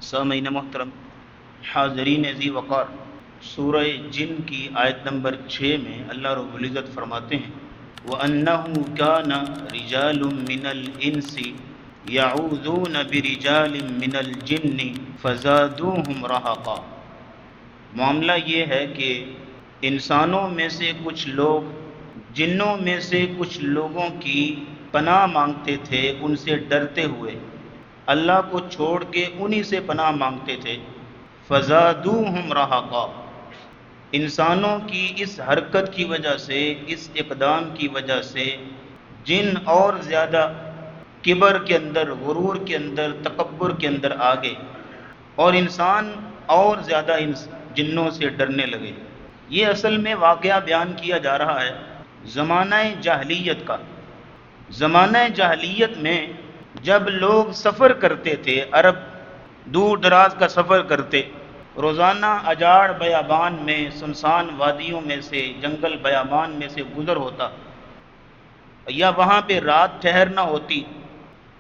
سامعین محترم، حاضرین ذی وقار، سورہ جن کی آیت نمبر 6 میں اللہ رب العزت فرماتے ہیں وَأَنَّهُ كَانَ رِجَالٌ مِّنَ الْإِنسِ يَعُوذُونَ بِرِجَالٍ مِّنَ الْجِنِّ فَزَادُوهُمْ رَهَقًا۔ معاملہ یہ ہے کہ انسانوں میں سے کچھ لوگ جنوں میں سے کچھ لوگوں کی پناہ مانگتے تھے، ان سے ڈرتے ہوئے اللہ کو چھوڑ کے انہی سے پناہ مانگتے تھے۔ فزادوہم رہقا، انسانوں کی اس حرکت کی وجہ سے، اس اقدام کی وجہ سے جن اور زیادہ کبر کے اندر، غرور کے اندر، تکبر کے اندر آگے، اور انسان اور زیادہ جنوں سے ڈرنے لگے۔ یہ اصل میں واقعہ بیان کیا جا رہا ہے زمانہ جاہلیت کا۔ زمانہ جاہلیت میں جب لوگ سفر کرتے تھے، عرب دور دراز کا سفر کرتے، روزانہ اجاڑ بیابان میں، سنسان وادیوں میں سے، جنگل بیابان میں سے گزر ہوتا، یا وہاں پہ رات ٹھہرنا ہوتی،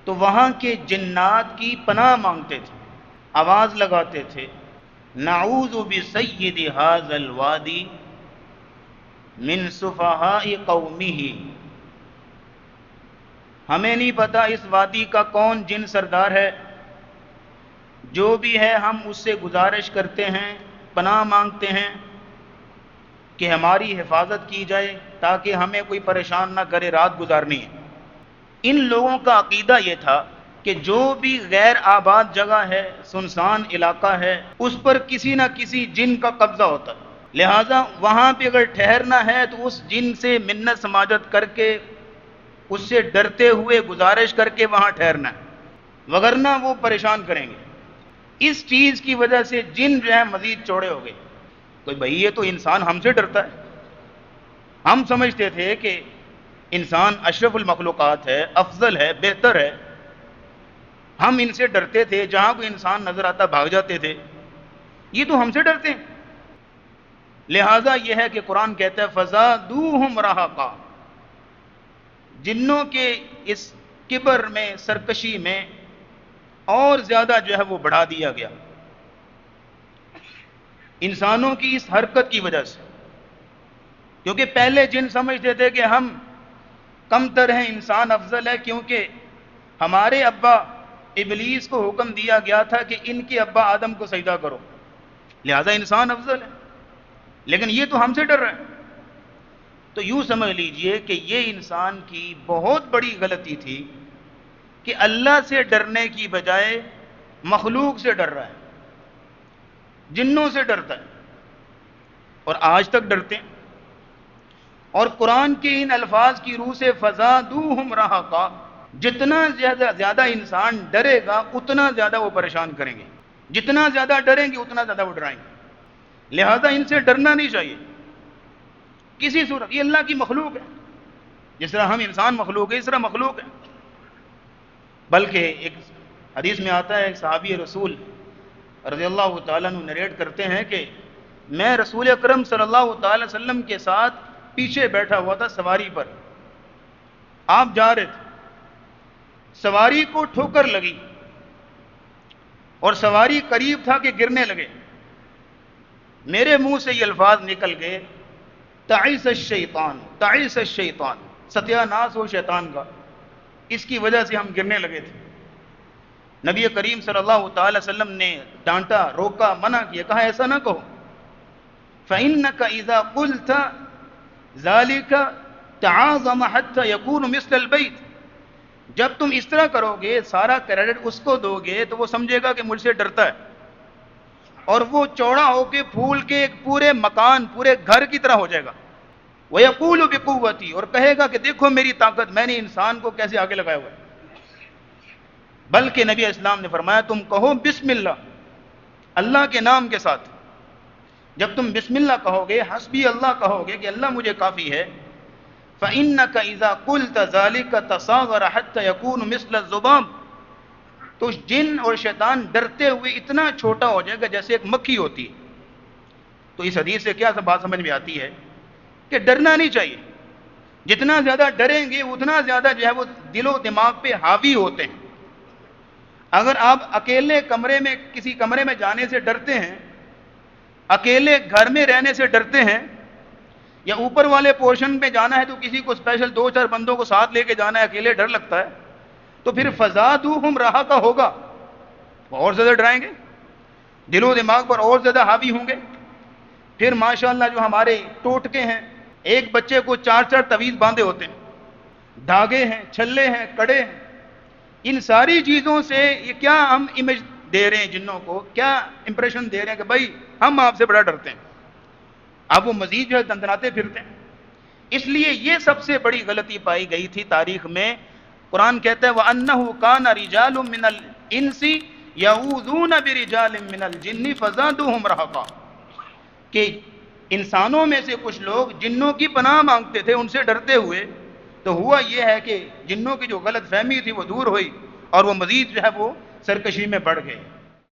تو وہاں کے جنات کی پناہ مانگتے تھے، آواز لگاتے تھے نعوذ بسید ھذا الوادی من سفہاء قومہ۔ ہمیں نہیں پتا اس وادی کا کون جن سردار ہے، جو بھی ہے ہم اس سے گزارش کرتے ہیں، پناہ مانگتے ہیں کہ ہماری حفاظت کی جائے تاکہ ہمیں کوئی پریشان نہ کرے، رات گزارنی ہے۔ ان لوگوں کا عقیدہ یہ تھا کہ جو بھی غیر آباد جگہ ہے، سنسان علاقہ ہے، اس پر کسی نہ کسی جن کا قبضہ ہوتا ہے، لہٰذا وہاں پہ اگر ٹھہرنا ہے تو اس جن سے منت سماجت کر کے، اس سے ڈرتے ہوئے گزارش کر کے وہاں ٹھہرنا ہے، وگرنہ وہ پریشان کریں گے۔ اس چیز کی وجہ سے جن جو ہے مزید چوڑے ہو گئے۔ تو بھئی یہ تو انسان ہم سے ڈرتا ہے، ہم سمجھتے تھے کہ انسان اشرف المخلوقات ہے، افضل ہے، بہتر ہے، ہم ان سے ڈرتے تھے، جہاں کوئی انسان نظر آتا بھاگ جاتے تھے، یہ تو ہم سے ڈرتے ہیں۔ لہٰذا یہ ہے کہ قرآن کہتا ہے فزادوہم رہقا، جنوں کے اس کبر میں، سرکشی میں اور زیادہ جو ہے وہ بڑھا دیا گیا انسانوں کی اس حرکت کی وجہ سے۔ کیونکہ پہلے جن سمجھتے تھے کہ ہم کم تر ہیں، انسان افضل ہے، کیونکہ ہمارے ابا ابلیس کو حکم دیا گیا تھا کہ ان کے ابا آدم کو سجدہ کرو، لہذا انسان افضل ہے، لیکن یہ تو ہم سے ڈر رہے ہیں۔ تو یوں سمجھ لیجئے کہ یہ انسان کی بہت بڑی غلطی تھی کہ اللہ سے ڈرنے کی بجائے مخلوق سے ڈر رہا ہے، جنوں سے ڈرتا ہے، اور آج تک ڈرتے ہیں۔ اور قرآن کے ان الفاظ کی روح سے فزادوہم رہقا، جتنا زیادہ انسان ڈرے گا اتنا زیادہ وہ پریشان کریں گے، جتنا زیادہ ڈریں گے اتنا زیادہ وہ ڈرائیں گے، لہذا ان سے ڈرنا نہیں چاہیے کسی صورت۔ یہ اللہ کی مخلوق ہے، جس طرح ہم انسان مخلوق ہے اس طرح مخلوق ہے۔ بلکہ ایک حدیث میں آتا ہے، ایک صحابی رسول رضی اللہ تعالیٰ عنہ نریٹ کرتے ہیں کہ میں رسول اکرم صلی اللہ تعالی وسلم کے ساتھ پیچھے بیٹھا ہوا تھا سواری پر، آپ جا رہے تھے، سواری کو ٹھوکر لگی اور سواری قریب تھا کہ گرنے لگے، میرے منہ سے یہ الفاظ نکل گئے تعیس الشیطان، تعیس الشیطان، ستیہ ناس ہو شیطان کا، اس کی وجہ سے ہم گرنے لگے تھے۔ نبی کریم صلی اللہ تعالی وسلم نے ڈانٹا، روکا، منع کیا، کہا ایسا نہ کہو، فَإِنَّكَ إِذَا قُلْتَ ذَلِكَ تَعَاظَمَ حَتَّى يَكُونُ مِثْلَ الْبَيْتِ، جب تم اس طرح کرو گے، سارا کریڈٹ اس کو دو گے تو وہ سمجھے گا کہ مجھ سے ڈرتا ہے، اور وہ چوڑا ہو کے پھول کے ایک پورے مکان، پورے گھر کی طرح ہو جائے گا۔ وَيَقُولُ بِقُوَّتِي، اور کہے گا کہ دیکھو میری طاقت، میں نے انسان کو کیسے آگے لگایا ہوا ہے۔ بلکہ نبی اسلام نے فرمایا تم کہو بسم اللہ، اللہ کے نام کے ساتھ، جب تم بسم اللہ کہو گے، حسبی اللہ کہو گے کہ اللہ مجھے کافی ہے، فَإِنَّكَ إِذَا قُلْتَ ذَلِكَ تَصَاغَرَ حَتَّى يَكُونُ مِثْلَ الذُّبَابِ، تو جن اور شیطان ڈرتے ہوئے اتنا چھوٹا ہو جائے گا جیسے ایک مکھی ہوتی ہے۔ تو اس حدیث سے کیا بات سمجھ میں آتی ہے کہ ڈرنا نہیں چاہیے، جتنا زیادہ ڈریں گے اتنا زیادہ جو ہے وہ دل و دماغ پہ حاوی ہوتے ہیں۔ اگر آپ اکیلے کمرے میں کسی کمرے میں جانے سے ڈرتے ہیں، اکیلے گھر میں رہنے سے ڈرتے ہیں، یا اوپر والے پورشن پہ جانا ہے تو کسی کو اسپیشل 2-4 بندوں کو ساتھ لے کے جانا ہے، اکیلے ڈر لگتا ہے، تو پھر فزادوہم رہقا ہوگا، وہ اور زیادہ ڈرائیں گے، دل و دماغ پر اور زیادہ حاوی ہوں گے۔ پھر ماشاءاللہ جو ہمارے ٹوٹکے ہیں، ایک بچے کو 4 تعویذ باندھے ہوتے ہیں، دھاگے ہیں، چھلے ہیں، کڑے ہیں، ان ساری چیزوں سے یہ کیا ہم امیج دے رہے ہیں جنوں کو، کیا امپریشن دے رہے ہیں کہ بھائی ہم آپ سے بڑا ڈرتے ہیں، اب وہ مزید جو ہے دندناتے پھرتے ہیں۔ اس لیے یہ سب سے بڑی غلطی پائی گئی تھی تاریخ میں۔ قرآن کہتا ہے وَأَنَّهُ كَانَ رِجَالٌ مِّنَ الْإِنسِ يَعُوذُونَ بِرِجَالٍ مِّنَ الْجِنِّ فَزَادُوهُمْ رَهَقًا، کہ انسانوں میں سے کچھ لوگ جنوں کی پناہ مانگتے تھے ان سے ڈرتے ہوئے، تو ہوا یہ ہے کہ جنوں کی جو غلط فہمی تھی وہ دور ہوئی اور وہ مزید جو ہے وہ سرکشی میں بڑھ گئے۔